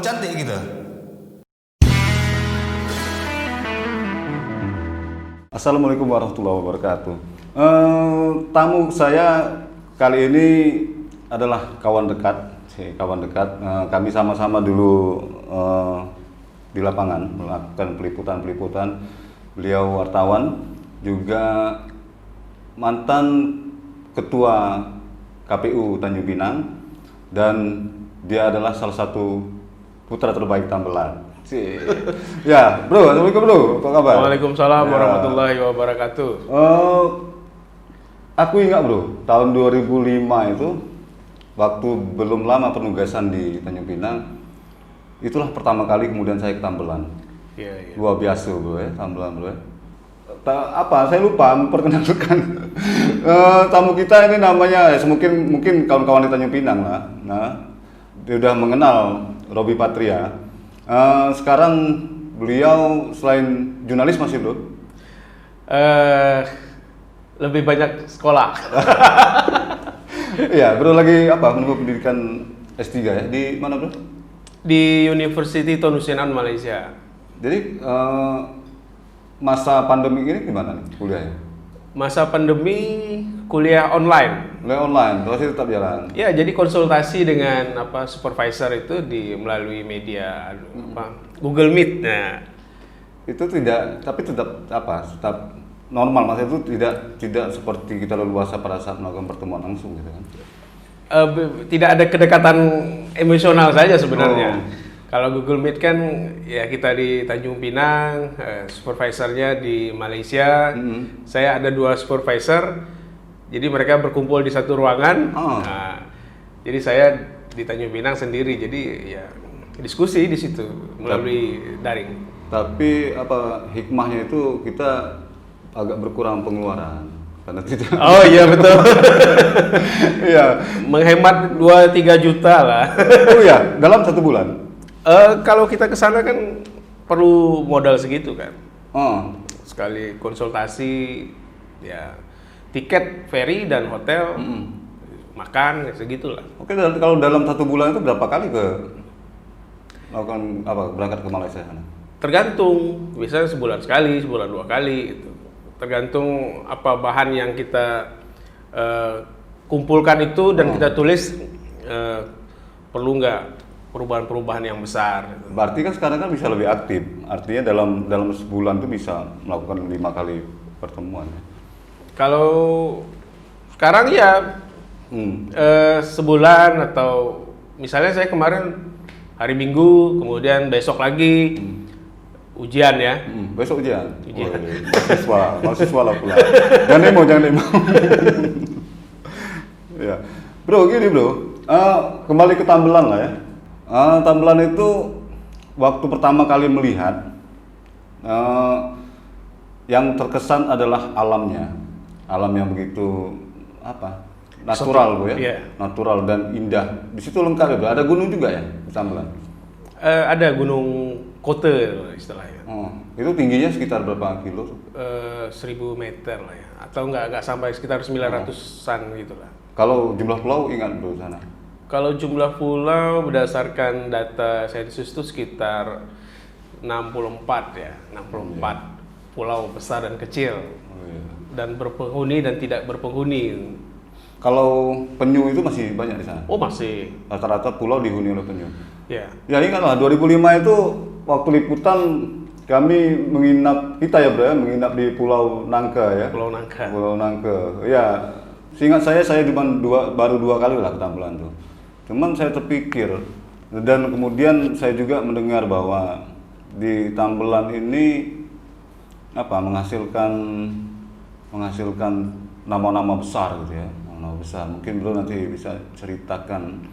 cantik kita. Assalamualaikum warahmatullahi wabarakatuh. Tamu saya kali ini adalah kawan dekat. Kami sama-sama dulu di lapangan melakukan peliputan. Beliau wartawan, juga mantan ketua KPU Tanjung Pinang, dan dia adalah salah satu putra terbaik Tambelan. Ya, bro, assalamualaikum bro, apa kabar? Waalaikumsalam warahmatullahi wabarakatuh. Aku ingat bro, tahun 2005 itu, waktu belum lama penugasan di Tanjung Pinang, itulah pertama kali kemudian saya ke Tambelan. Iya. Luar biasa bro ya, Tambelan bro ya. Saya lupa memperkenalkan tamu kita ini namanya, mungkin kawan-kawan di Tanjung Pinang lah. Nah, dia udah mengenal Robby Patria. Sekarang beliau selain jurnalis masih bro? Lebih banyak sekolah. Iya, bro lagi menempuh pendidikan S3 ya, di mana bro? Di University Tun Hussein Malaysia. Jadi masa pandemi ini gimana nih kuliahnya? Masa pandemi kuliah online. Kuliah online, masih tetap jalan? Ya, jadi konsultasi dengan supervisor itu melalui media Google Meet. Nah, itu tetap normal, maksudnya itu tidak seperti kita leluasa pada saat melakukan pertemuan langsung gitu kan? Tidak ada kedekatan emosional saja sebenarnya. Kalau Google Meet kan ya kita di Tanjung Pinang, supervisornya di Malaysia. Saya ada 2 supervisor, jadi mereka berkumpul di satu ruangan. Nah, jadi saya di Tanjung Pinang sendiri, jadi ya diskusi di situ melalui daring. Tapi hikmahnya itu kita agak berkurang pengeluaran karena tidak. Oh iya betul. Iya. Menghemat 2-3 juta lah. Oh iya, dalam 1 bulan. Kalau kita ke sana kan perlu modal segitu kan. Sekali konsultasi, ya tiket ferry dan hotel, makan segitulah. Oke, kalau dalam 1 bulan itu berapa kali melakukan berangkat ke Malaysia sana? Tergantung, biasanya sebulan sekali, sebulan 2 kali gitu. Tergantung apa bahan yang kita kumpulkan itu dan kita tulis, perlu nggak perubahan-perubahan yang besar. Berarti kan sekarang kan bisa lebih aktif. Artinya dalam sebulan itu bisa melakukan 5 kali pertemuan. Kalau sekarang ya sebulan, atau misalnya saya kemarin hari Minggu, kemudian besok lagi ujian ya. Besok ujian. Mahasiswa lah pula. Jangan demo. Ya. Bro, gini bro. Kembali ke Tambelan lah ya. Tambelan itu waktu pertama kali melihat, yang terkesan adalah alamnya, alam yang begitu natural bro ya, natural dan indah. Di situ lengkap ya bro. Ada gunung juga ya di Tambelan? Ada gunung Kote istilahnya. Itu tingginya sekitar berapa kilo? 1000 meter lah ya, atau nggak sampai sekitar 900-an gitu lah. Kalau jumlah pulau ingat bro sana? Kalau jumlah pulau berdasarkan data sensus itu sekitar 64 ya, 64 pulau besar dan kecil, dan berpenghuni dan tidak berpenghuni. Kalau penyu itu masih banyak di sana? Oh masih. Rata-rata pulau dihuni oleh penyu. Ya. Ya ingatlah 2005 itu waktu liputan kami menginap menginap di Pulau Nangka ya. Pulau Nangka. Pulau Nangka. Ya, seingat saya baru 2 kali lah ke Tambelan tuh. Cuman saya terpikir, dan kemudian saya juga mendengar bahwa di Tambelan ini menghasilkan nama-nama besar gitu ya, nama besar. Mungkin bro nanti bisa ceritakan.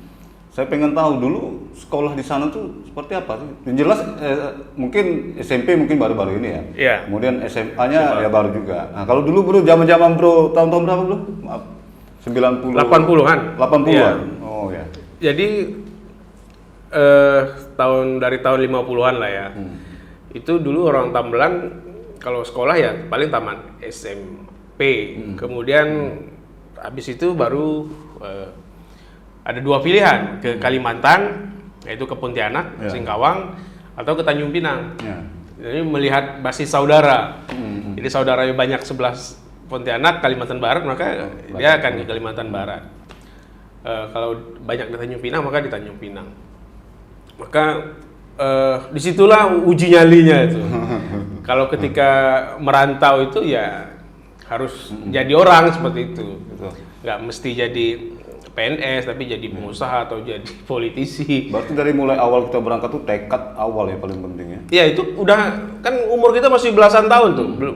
Saya pengen tahu dulu sekolah di sana tuh seperti apa sih? Yang jelas mungkin SMP mungkin baru-baru ini ya. Iya. Kemudian SMA-nya ya baru juga. Nah kalau dulu bro, zaman-zaman bro tahun-tahun berapa bro? Maaf. 80-an. 80-an. Ya. Oh ya. Jadi dari tahun 50-an lah ya. Itu dulu orang Tambelan kalau sekolah ya paling taman SMP. Kemudian habis itu baru ada 2 pilihan, ke Kalimantan yaitu ke Pontianak, Ya. Singkawang, atau ke Tanjung Pinang. Ya. Jadi melihat basis saudara. Jadi saudaranya banyak sebelah Pontianak, Kalimantan Barat, maka dia akan ke Kalimantan Barat. Kalau banyak di Tanjung Pinang, maka di Tanjung Pinang. Maka disitulah uji nyalinya itu. Kalau ketika merantau itu ya harus jadi orang seperti itu. Betul. Nggak mesti jadi PNS, tapi jadi pengusaha atau jadi politisi. Berarti dari mulai awal kita berangkat tuh tekad awal ya paling penting ya. Ya itu udah, kan umur kita masih belasan tahun tuh, belum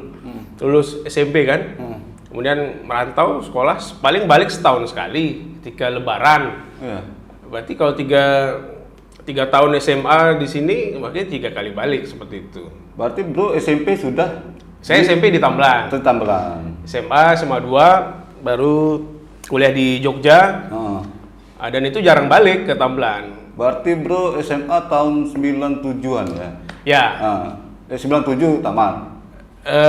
lulus SMP kan. Kemudian merantau sekolah, paling balik setahun sekali ketika Lebaran. Iya. Berarti kalau tiga tahun SMA di sini, makanya 3 kali balik seperti itu. Berarti bro SMP sudah Saya SMP di Tamblan, Tambelan. SMA 2 baru kuliah di Jogja, dan itu jarang balik ke Tamblan. Berarti bro SMA tahun 97-an ya? Ya, 97 tamat.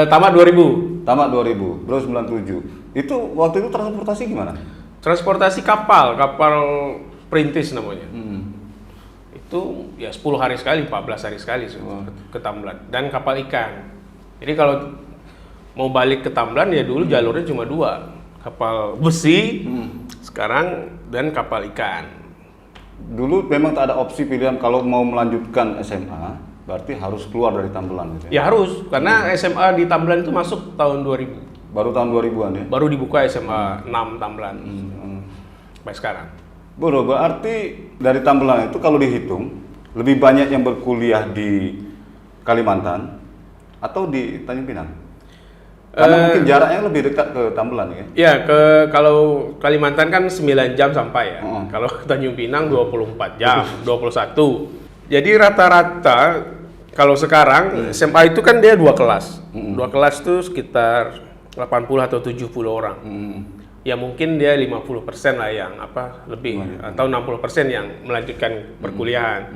tamat 2000. Tamat 2000, bro 97. Itu waktu itu transportasi gimana? Transportasi kapal perintis namanya. Itu ya 10 hari sekali, 14 hari sekali ke Tamblan, dan kapal ikan. Jadi kalau mau balik ke Tamblan ya dulu jalurnya cuma 2. Kapal besi sekarang dan kapal ikan. Dulu memang tak ada opsi pilihan kalau mau melanjutkan SMA, berarti harus keluar dari Tambelan gitu ya? Ya harus, karena SMA di Tamblan itu masuk tahun 2000. Baru tahun 2000-an ya? Baru dibuka SMA 6 Tamblan. Sampai sekarang. Bro, berarti dari Tambelan itu kalau dihitung lebih banyak yang berkuliah di Kalimantan atau di Tanjung Pinang? Karena mungkin jaraknya lebih dekat ke Tambelan ya? Ya, kalau Kalimantan kan 9 jam sampai ya. Kalau ke Tanjung Pinang 24 jam, 21. Jadi rata-rata kalau sekarang SMA itu kan dia 2 kelas. 2 kelas itu sekitar 80 atau 70 orang. Ya mungkin dia 50% lah yang lebih atau 60% yang melanjutkan perkuliahan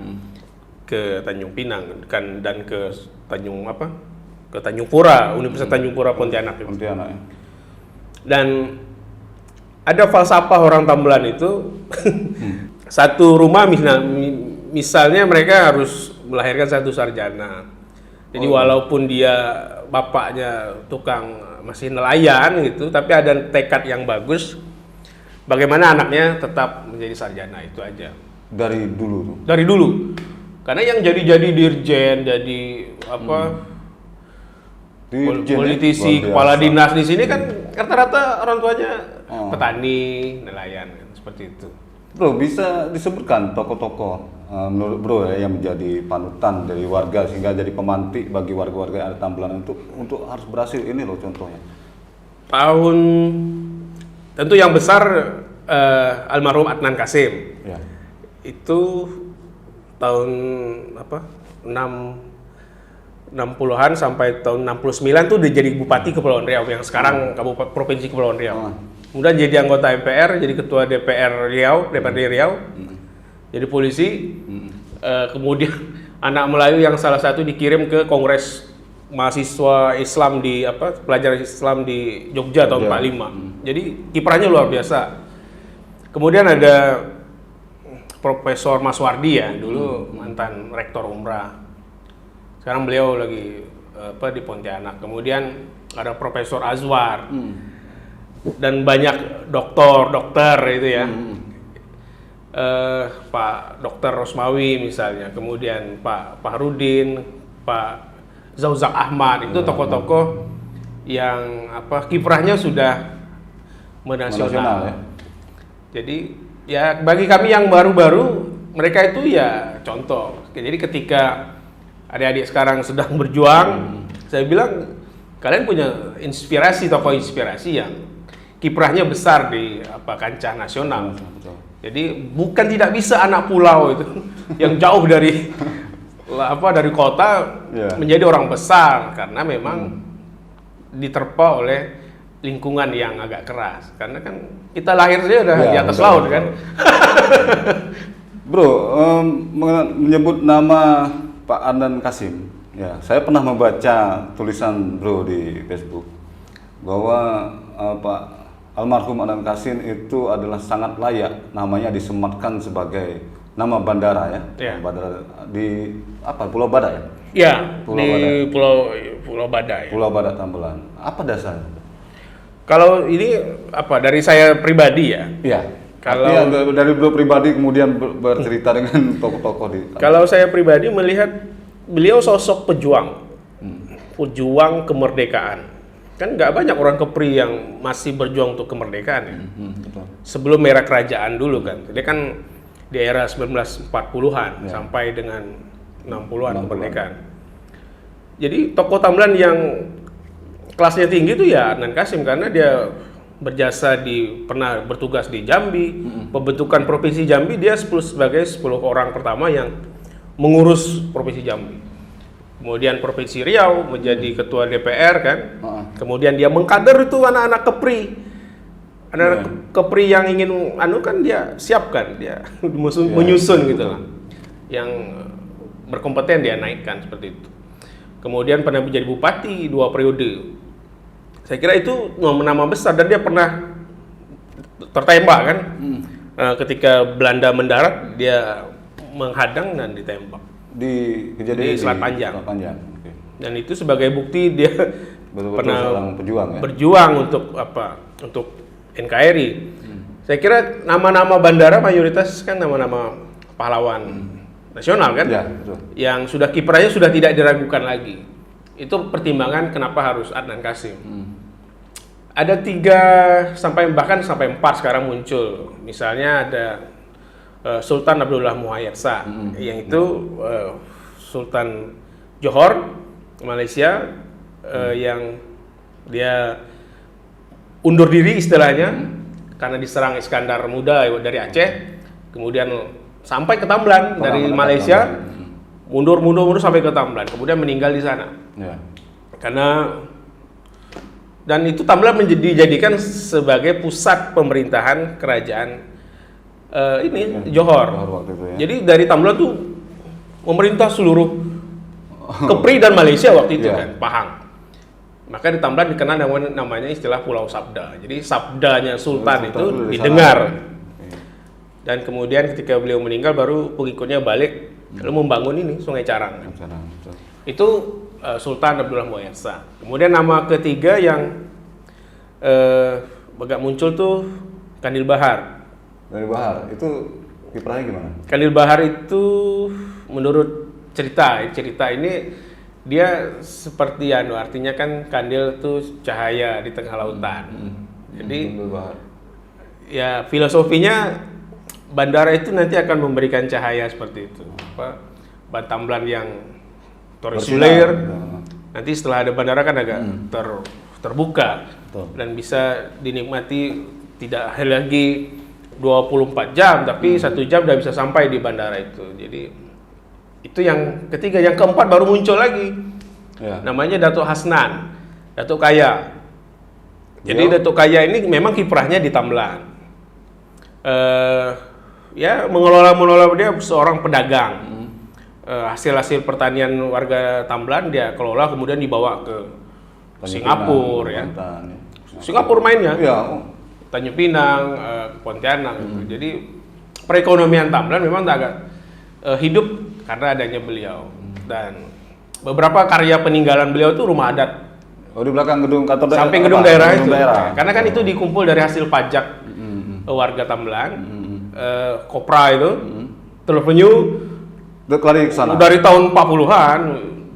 ke Tanjung Pinang dan ke Tanjung Pura, Universitas Tanjung Pura Pontianak. Pontianak ya? Dan ada falsafah orang Tambelan itu satu rumah misalnya mereka harus melahirkan 1 sarjana. Jadi walaupun dia bapaknya tukang masih nelayan gitu, tapi ada tekad yang bagus, bagaimana anaknya tetap menjadi sarjana, itu aja. Dari dulu tuh? Dari dulu. Karena yang jadi dirjen, jadi politisi, kepala dinas di sini kan rata-rata orang tuanya petani, nelayan, seperti itu. Bro, bisa disebutkan tokoh-tokoh menurut bro ya, yang menjadi panutan dari warga sehingga jadi pemantik bagi warga-warga yang ada Tambelan untuk harus berhasil ini loh contohnya. Tentu yang besar almarhum Adnan Kasim. Ya. Itu tahun 60-an sampai tahun 69 tuh udah jadi Bupati Kepulauan Riau yang sekarang Kabupaten Provinsi Kepulauan Riau. Kemudian jadi anggota MPR, jadi ketua DPR Riau, DPRD Riau. Jadi polisi. Kemudian anak Melayu yang salah satu dikirim ke Kongres mahasiswa Islam pelajar Islam di Jogja tahun 45. Jadi kiprahnya luar biasa. Kemudian ada Profesor Mas Wardi ya, dulu mantan rektor Umrah. Sekarang beliau lagi di Pontianak. Kemudian ada Profesor Azwar. Dan banyak dokter itu ya. Pak Dr. Rosmawi misalnya, kemudian Pak Fahrudin, Pak Zauzak Ahmad, itu tokoh-tokoh yang kiprahnya sudah menasional ya. Jadi ya bagi kami yang baru-baru, mereka itu ya contoh. Jadi ketika adik-adik sekarang sedang berjuang, saya bilang kalian punya tokoh inspirasi yang kiprahnya besar di kancah nasional. Jadi bukan tidak bisa anak pulau itu yang jauh dari kota menjadi orang besar, karena memang diterpa oleh lingkungan yang agak keras. Karena kan kita lahir saja udah di atas laut kan. Bro, menyebut nama Pak Adnan Kasim. Ya, saya pernah membaca tulisan bro di Facebook bahwa Pak almarhum Adnan Kasim itu adalah sangat layak namanya disematkan sebagai nama bandara ya. Ya. Bandara di apa? Pulau Badak ya? Ya, Pulau di Badak. Pulau Badak ya. Pulau Badak Tambelan. Apa dasarnya? Kalau ini apa dari saya pribadi ya? Iya. Kalau- Artinya dari beliau pribadi kemudian bercerita dengan tokoh-tokoh di. Kalau saya pribadi melihat beliau sosok pejuang, pejuang kemerdekaan. Kan nggak banyak orang Kepri yang masih berjuang untuk kemerdekaan ya. Betul. Sebelum era kerajaan dulu kan. Dia kan di era 1940-an Ya. sampai dengan 60-an kemerdekaan. Jadi tokoh Tambelan yang kelasnya tinggi itu ya Adnan Kasim karena dia berjasa pernah bertugas di Jambi, pembentukan provinsi Jambi dia sebagai 10 orang pertama yang mengurus provinsi Jambi. Kemudian provinsi Riau menjadi ketua DPR kan. Kemudian dia mengkader itu anak-anak Kepri. Anak Kepri yang ingin kan dia siapkan, dia menyusun gitu lah. Yang berkompeten dia naikkan seperti itu. Kemudian pernah menjadi bupati 2 periode. Saya kira itu nama besar dan dia pernah tertembak kan. Ketika Belanda mendarat dia menghadang dan ditembak Di kejadian di Selat Panjang. Selat Panjang. Oke. Dan itu sebagai bukti dia Betul-betul pernah seorang pejuang ya. berjuang untuk apa? Untuk NKRI. Saya kira nama-nama bandara mayoritas kan nama-nama pahlawan nasional kan, Ya, betul. yang sudah kiprahnya sudah tidak diragukan lagi. Itu pertimbangan kenapa harus Adnan Kasim. Ada 3 bahkan sampai 4 sekarang muncul. Misalnya ada Sultan Abdullah Muhayyad Shah, yang itu Sultan Johor Malaysia, yang dia undur diri istilahnya karena diserang Iskandar Muda dari Aceh, kemudian sampai ke Tambelan dari Malaysia, mundur sampai ke Tambelan, kemudian meninggal di sana. Ya. Karena dan itu Tambelan dijadikan sebagai pusat pemerintahan kerajaan Johor. Waktu itu ya. Jadi dari Tambelan tuh memerintah seluruh Kepri dan Malaysia waktu itu kan, Pahang. Maka di Tambelan dikenal namanya istilah Pulau Sabda. Jadi sabdanya Sultan itu didengar. Dan kemudian ketika beliau meninggal baru pengikutnya balik lalu membangun ini Sungai Carang. Itu Sultan Abdullah Muhayyad Shah. Kemudian nama ketiga yang agak muncul tuh Kandil Bahar. Dari Bahar itu kiprahnya gimana? Kandil Bahar itu menurut cerita ini dia seperti artinya kan kandil itu cahaya di tengah lautan. Jadi Kandil Bahar. ya filosofinya bandara itu nanti akan memberikan cahaya seperti itu. Tambelan yang terisolir. Nanti setelah ada bandara kan agak terbuka. Betul. Dan bisa dinikmati tidak lagi 24 jam tapi 1 jam udah bisa sampai di bandara itu. Jadi itu yang ketiga. Yang keempat baru muncul lagi. Ya. Namanya Datuk Hasnan, Datuk Kaya. Jadi Datuk Kaya ini memang kiprahnya di Tambelan. Ya mengelola dia seorang pedagang. Hasil pertanian warga Tambelan dia kelola kemudian dibawa ke Singapura ya. Singapura mainnya. Iya. Tanjung Pinang, Pontianak gitu. Jadi perekonomian Tambelan memang agak hidup karena adanya beliau. Dan beberapa karya peninggalan beliau itu rumah adat. Oh, di belakang gedung kantor daerah. Samping gedung daerah itu. Daerah. Karena kan itu dikumpul dari hasil pajak warga Tambelan. Kopra itu, Revenue Lari ke sana. dari tahun 40-an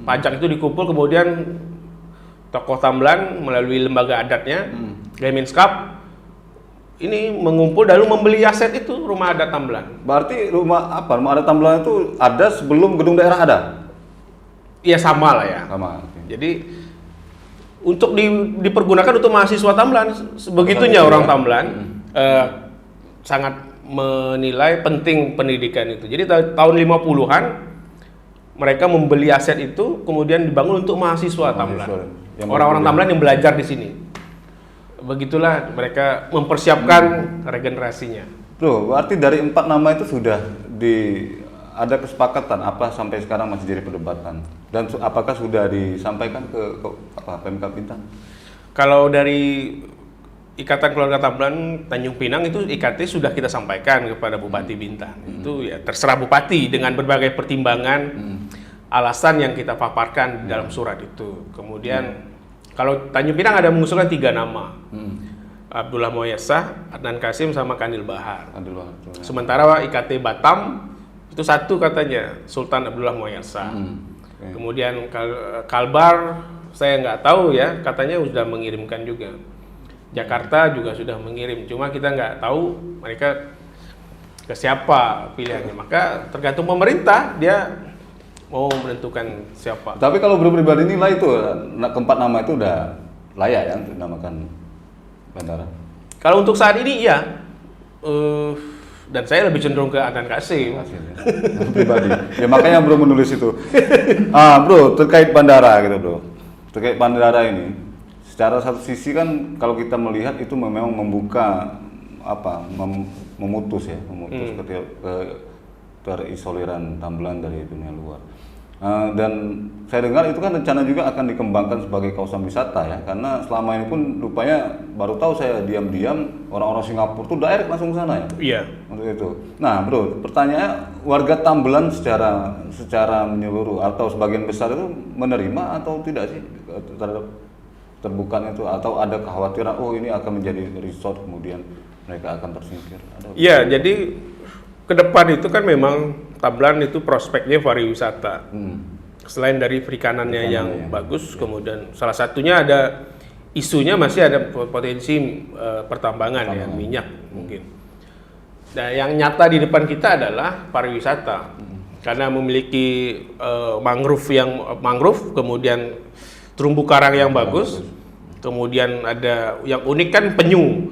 pajak itu dikumpul, kemudian tokoh Tambelan melalui lembaga adatnya, Geminskap ini mengumpul lalu membeli aset itu rumah adat Tambelan. Berarti rumah adat Tambelan itu ada sebelum gedung daerah ada? Iya sama lah ya. Sama. Oke. Jadi untuk dipergunakan untuk mahasiswa Tambelan, sebegitunya orang Tambelan sangat menilai penting pendidikan itu. Jadi tahun 50-an mereka membeli aset itu kemudian dibangun untuk mahasiswa Tambelan. Orang-orang Tambelan yang belajar di sini. Begitulah mereka mempersiapkan regenerasinya. Loh, berarti dari 4 nama itu sudah ada kesepakatan apa sampai sekarang masih jadi perdebatan? Dan apakah sudah disampaikan ke Pemkab Bintan? Kalau dari Ikatan Keluarga Tambelan Tanjung Pinang itu IKT sudah kita sampaikan kepada Bupati Bintan. Itu ya terserah Bupati dengan berbagai pertimbangan alasan yang kita paparkan di dalam surat itu. Kemudian kalau Tanjung Pinang ada mengusulkan 3 nama. Abdullah Moyesah, Adnan Kasim sama Kanil Bahar. Sementara IKT Batam itu satu katanya, Sultan Abdullah Moyesah. Kemudian Kalbar saya nggak tahu ya, katanya sudah mengirimkan juga. Jakarta juga sudah mengirim, cuma kita nggak tahu mereka ke siapa pilihannya. Maka tergantung pemerintah, dia mau menentukan siapa. Tapi kalau Bro pribadi nilai itu keempat nama itu udah layak ya untuk dinamakan bandara. Kalau untuk saat ini iya, dan saya lebih cenderung ke Adnan Kasim. Pribadi. Ya makanya Bro menulis itu. Bro, terkait bandara gitu Bro. Terkait bandara ini, secara satu sisi kan kalau kita melihat itu memang membuka memutus terisolirkan Tambelan dari dunia luar. Dan saya dengar itu kan rencana juga akan dikembangkan sebagai kawasan wisata ya, karena selama ini pun rupanya baru tahu saya diam-diam orang-orang Singapura tuh direct langsung ke sana ya. Iya. Untuk itu. Nah, Bro, pertanyaannya warga Tambelan secara menyeluruh atau sebagian besar itu menerima atau tidak sih terhadap terbukanya itu, atau ada kekhawatiran ini akan menjadi resort kemudian mereka akan tersingkir? Iya, jadi ke depan itu kan memang Tambelan itu prospeknya pariwisata. Selain dari perikanannya yang bagus, kemudian salah satunya ada isunya masih ada potensi pertambangan ya, minyak mungkin. Nah, yang nyata di depan kita adalah pariwisata. Karena memiliki mangrove, kemudian terumbu karang yang bagus. Kemudian ada yang unik kan penyu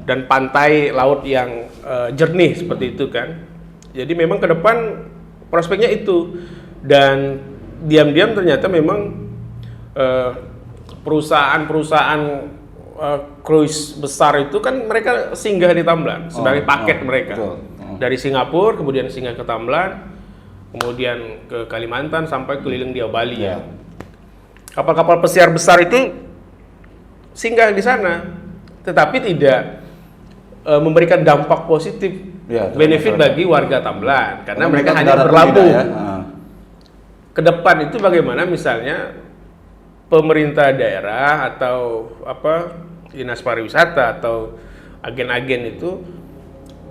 dan pantai laut yang jernih seperti itu kan. Jadi memang ke depan prospeknya itu, dan diam-diam ternyata memang perusahaan-perusahaan cruise besar itu kan mereka singgah di Tambelan sebagai paket mereka. Dari Singapura kemudian singgah ke Tambelan, kemudian ke Kalimantan sampai keliling di Bali ya. Kapal-kapal pesiar besar itu singgah di sana, tetapi tidak memberikan dampak positif, benefit bagi warga Tambelan, karena mereka hanya berlabuh. Ke depan itu bagaimana misalnya pemerintah daerah atau dinas pariwisata atau agen-agen itu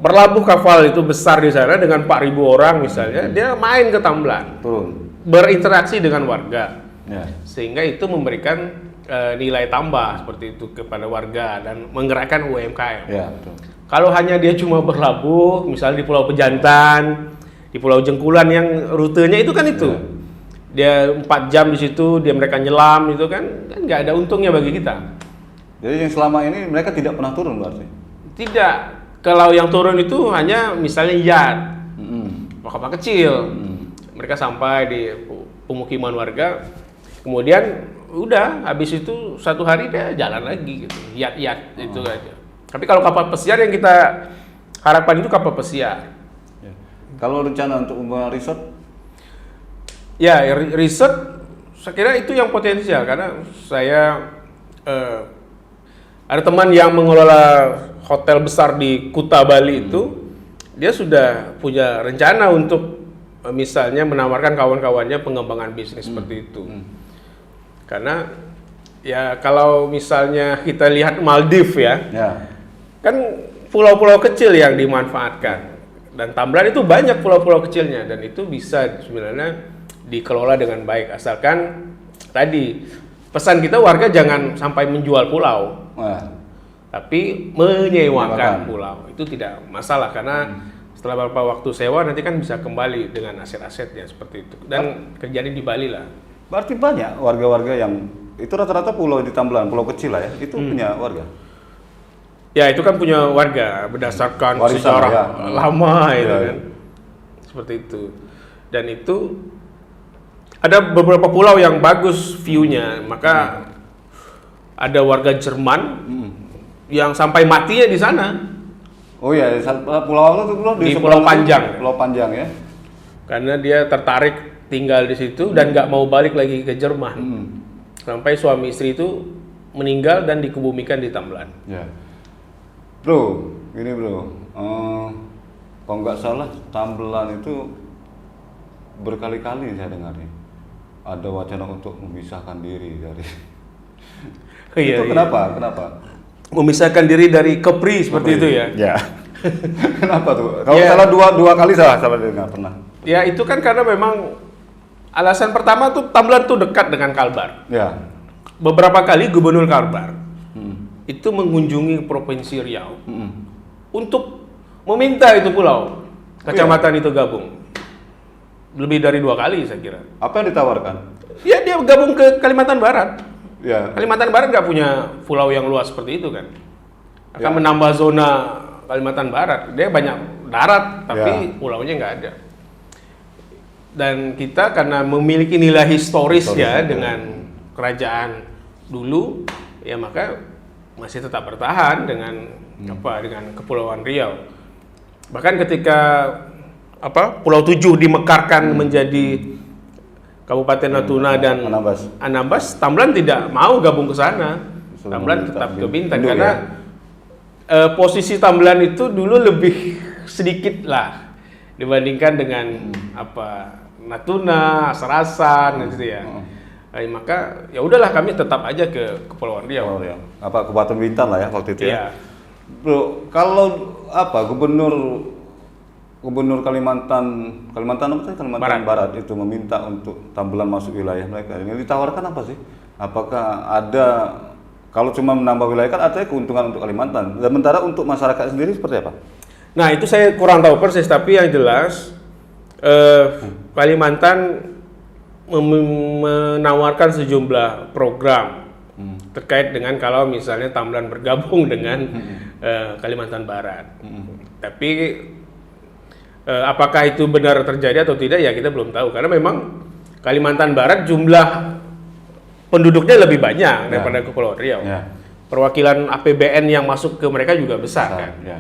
berlabuh kapal itu besar di sana dengan 4.000 orang misalnya, dia main ke Tambelan, berinteraksi dengan warga, sehingga itu memberikan nilai tambah seperti itu kepada warga dan menggerakkan UMKM. Kalau hanya dia cuma berlabuh, misalnya di Pulau Pejantan, di Pulau Jengkulan yang rutenya itu kan itu, dia 4 jam di situ, mereka nyelam itu kan nggak ada untungnya bagi kita. Jadi yang selama ini mereka tidak pernah turun berarti? Tidak. Kalau yang turun itu hanya misalnya yacht, kapal kecil, mereka sampai di pemukiman warga, kemudian udah habis itu 1 hari dia jalan lagi gitu, yacht itu aja. Tapi kalau kapal pesiar yang kita harapkan itu kapal pesiar. Kalau rencana untuk membangun resort? Ya, resort saya kira itu yang potensial, karena saya ada teman yang mengelola hotel besar di Kuta Bali itu, dia sudah punya rencana untuk misalnya menawarkan kawan-kawannya pengembangan bisnis seperti itu. Karena ya kalau misalnya kita lihat Maldives ya, kan pulau-pulau kecil yang dimanfaatkan, dan Tambelan itu banyak pulau-pulau kecilnya, dan itu bisa sebenarnya dikelola dengan baik, asalkan tadi pesan kita warga jangan sampai menjual pulau, tapi menyewakan pulau itu tidak masalah, karena setelah beberapa waktu sewa nanti kan bisa kembali dengan aset-asetnya seperti itu, dan kejadian di Bali lah. Berarti banyak warga-warga yang itu rata-rata pulau di Tambelan, pulau kecil lah ya, itu punya warga. Ya itu kan punya warga berdasarkan sejarah lama itu kan, seperti itu. Dan itu ada beberapa pulau yang bagus view-nya, maka ada warga Jerman yang sampai matinya di sana. Oh iya, pulau itu di Pulau Panjang. Pulau Panjang ya. Karena dia tertarik tinggal di situ dan nggak mau balik lagi ke Jerman. Sampai suami istri itu meninggal dan dikebumikan di Tambelan. Bro, gini bro, kalau nggak salah Tambelan itu berkali-kali saya dengar nih ada wacana untuk memisahkan diri dari Iya, itu iya. kenapa? Memisahkan diri dari Kepri seperti itu ya. Ya. Kenapa tuh? Kalau Ya. salah dua kali salah dengar pernah. Ya itu kan karena memang alasan pertama tuh Tambelan tuh dekat dengan Kalbar. Ya. Beberapa kali Gubernur Kalbar Mm. itu mengunjungi Provinsi Riau Mm-mm. untuk meminta itu pulau kecamatan itu gabung. Lebih dari 2 kali saya kira. Apa yang ditawarkan? Ya dia gabung ke Kalimantan Barat. Ya. Kalimantan Barat nggak punya pulau yang luas seperti itu kan. Akan Ya. menambah zona Kalimantan Barat. Dia banyak darat tapi Ya. pulaunya nggak ada. Dan kita karena memiliki nilai historis ya Historis, dengan kerajaan dulu, ya maka masih tetap bertahan dengan dengan Kepulauan Riau. Bahkan ketika Pulau 7 dimekarkan menjadi Kabupaten Natuna dan Anambas, Tambelan tidak mau gabung ke sana. Suruh Tambelan minta tetap ke Bintan induk karena posisi Tambelan itu dulu lebih sedikit lah dibandingkan dengan Natuna, Serasan gitu ya. Maka ya udahlah kami tetap aja ke Kepulauan Riau. Oh, ya. Kabupaten Bintan lah ya waktu itu Iya. ya. Bro, kalau Gubernur Kalimantan Barat itu meminta untuk Tambelan masuk wilayah mereka. Yang ditawarkan apa sih? Apakah ada, kalau cuma menambah wilayah kan artinya keuntungan untuk Kalimantan. Sementara untuk masyarakat sendiri seperti apa? Nah itu saya kurang tahu persis, tapi yang jelas Kalimantan menawarkan sejumlah program terkait dengan kalau misalnya Tambelan bergabung dengan Kalimantan Barat. Tapi apakah itu benar terjadi atau tidak ya kita belum tahu, karena memang Kalimantan Barat jumlah penduduknya lebih banyak daripada Kepulauan Riau. Ya. Perwakilan APBN yang masuk ke mereka juga besar kan. Ya.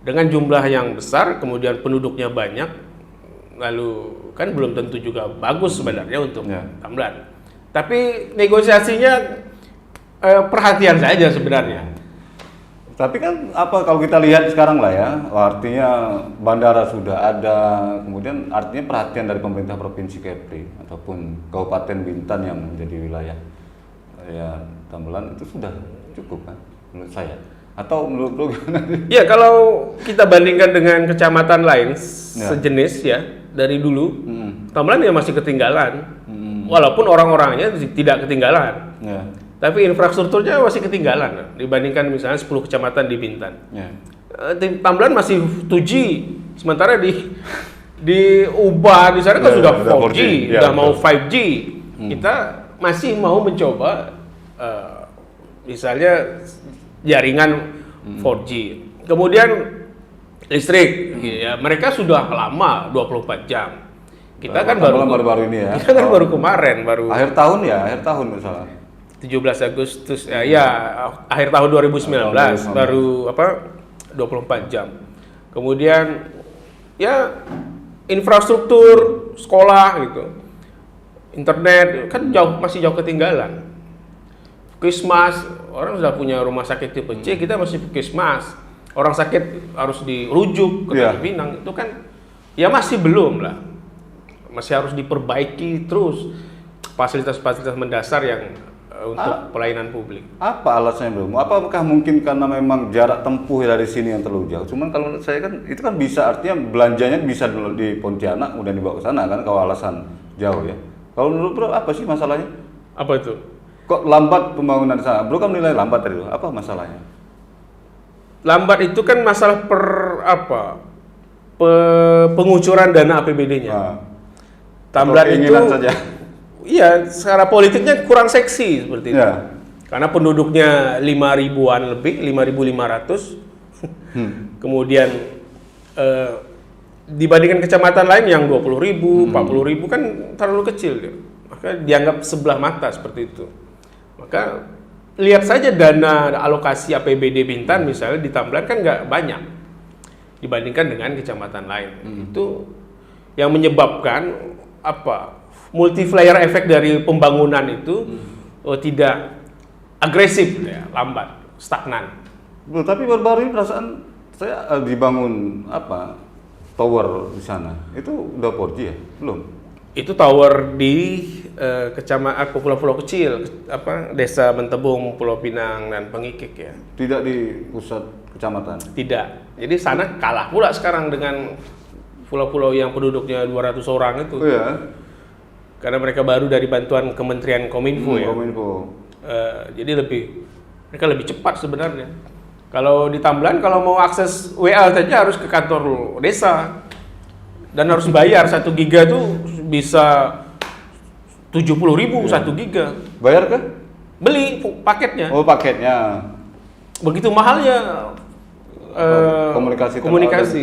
Dengan jumlah yang besar, kemudian penduduknya banyak, lalu kan belum tentu juga bagus sebenarnya untuk Tambelan. Tapi negosiasinya perhatian saja sebenarnya. Tapi kan kalau kita lihat sekarang lah ya, artinya bandara sudah ada, kemudian artinya perhatian dari pemerintah Provinsi Kepri ataupun Kabupaten Bintan yang menjadi wilayah ya Tambelan itu sudah cukup kan menurut saya. Atau menurut lo gimana? Ya kalau kita bandingkan dengan kecamatan lain sejenis ya dari dulu, Tambelan ya masih ketinggalan. Walaupun orang-orangnya tidak ketinggalan. Tapi infrastrukturnya masih ketinggalan dibandingkan misalnya 10 kecamatan di Bintan. Tambelan masih 2G, sementara diubah di sana kan sudah 4G, sudah mau 5G. Kita masih mau mencoba misalnya jaringan 4G. Kemudian listrik, ya mereka sudah lama 24 jam. Kita kan baru ini ya. Kita kan baru kemarin, akhir tahun misalnya. 17 Agustus akhir tahun 2019 baru 24 jam. Kemudian ya infrastruktur sekolah gitu, internet kan masih jauh ketinggalan. Puskesmas, orang sudah punya rumah sakit tipe C, kita masih puskesmas. Orang sakit harus dirujuk ke Tanjung Pinang, itu kan ya masih belum lah, masih harus diperbaiki terus fasilitas-fasilitas mendasar yang untuk pelayanan publik. Apa alasannya belum? Apakah mungkin karena memang jarak tempuh dari sini yang terlalu jauh? Cuman kalau menurut saya kan itu kan bisa, artinya belanjanya bisa di Pontianak kemudian dibawa ke sana kan kalau alasan jauh ya. Kalau menurut Bro apa sih masalahnya? Apa itu? Kok lambat pembangunan di sana? Bro kan menilai lambat tadi itu. Apa masalahnya? Lambat itu kan masalah pengucuran dana APBD-nya. Tambelan itu saja. Iya, secara politiknya kurang seksi seperti itu. Karena penduduknya 5.000-an lebih, 5.500. Kemudian dibandingkan kecamatan lain yang 20.000, 40.000 kan terlalu kecil. Maka dianggap sebelah mata seperti itu. Maka lihat saja dana alokasi APBD Bintan misalnya di Tambelan kan nggak banyak dibandingkan dengan kecamatan lain. Itu yang menyebabkan multiplier efek dari pembangunan itu tidak agresif, ya, lambat, stagnan. Bro, tapi baru-baru ini perasaan saya dibangun apa tower di sana. Itu udah 4G ya? Belum? Itu tower di kecamatan pulau-pulau kecil, desa Mentebung, Pulau Pinang dan Pengikik ya. Tidak di pusat kecamatan. Tidak. Jadi sana kalah pula sekarang dengan pulau-pulau yang penduduknya 200 orang itu. Oh ya. Karena mereka baru dari bantuan Kementerian Kominfo ya. Kominfo. Jadi mereka lebih cepat sebenarnya. Kalau di Tambelan kalau mau akses WA saja harus ke kantor desa dan harus bayar 1 giga tuh bisa 70.000 1 giga. Bayar ke? Beli paketnya. Oh, paketnya. Begitu mahalnya komunikasi.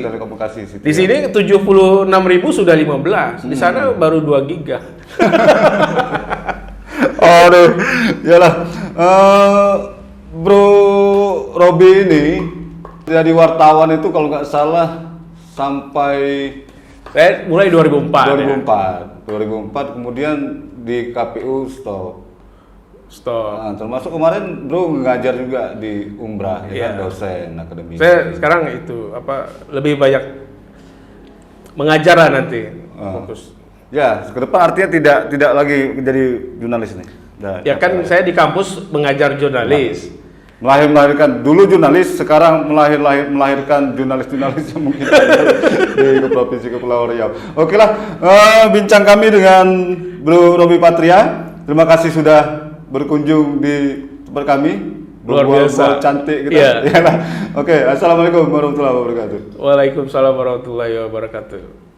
Telekomunikasi situ Di sini 76.000 sudah 15. Di sana baru 2 giga. Aduh, yalah. Bro Robi ini jadi wartawan itu kalau nggak salah sampai Saya mulai 2004. 2004 kemudian di KPU stop. Stop. Nah, termasuk kemarin bro ngajar juga di Umrah ya kan, Iya. dosen akademisi. Saya sekarang itu lebih banyak mengajar lah nanti fokus. Ya, ke depan artinya tidak lagi menjadi jurnalis nih. Ya kan saya di kampus mengajar jurnalis. Melahirkan dulu jurnalis, sekarang melahirkan jurnalis-jurnalis yang mungkin ada di Provinsi Kepulauan Riau. Oke lah, bincang kami dengan Bro Robi Patria. Terima kasih sudah berkunjung di tempat kami. Luar biasa. Cantik kita. Iya. Yalah. Oke, assalamualaikum warahmatullahi wabarakatuh. Waalaikumsalam warahmatullahi wabarakatuh.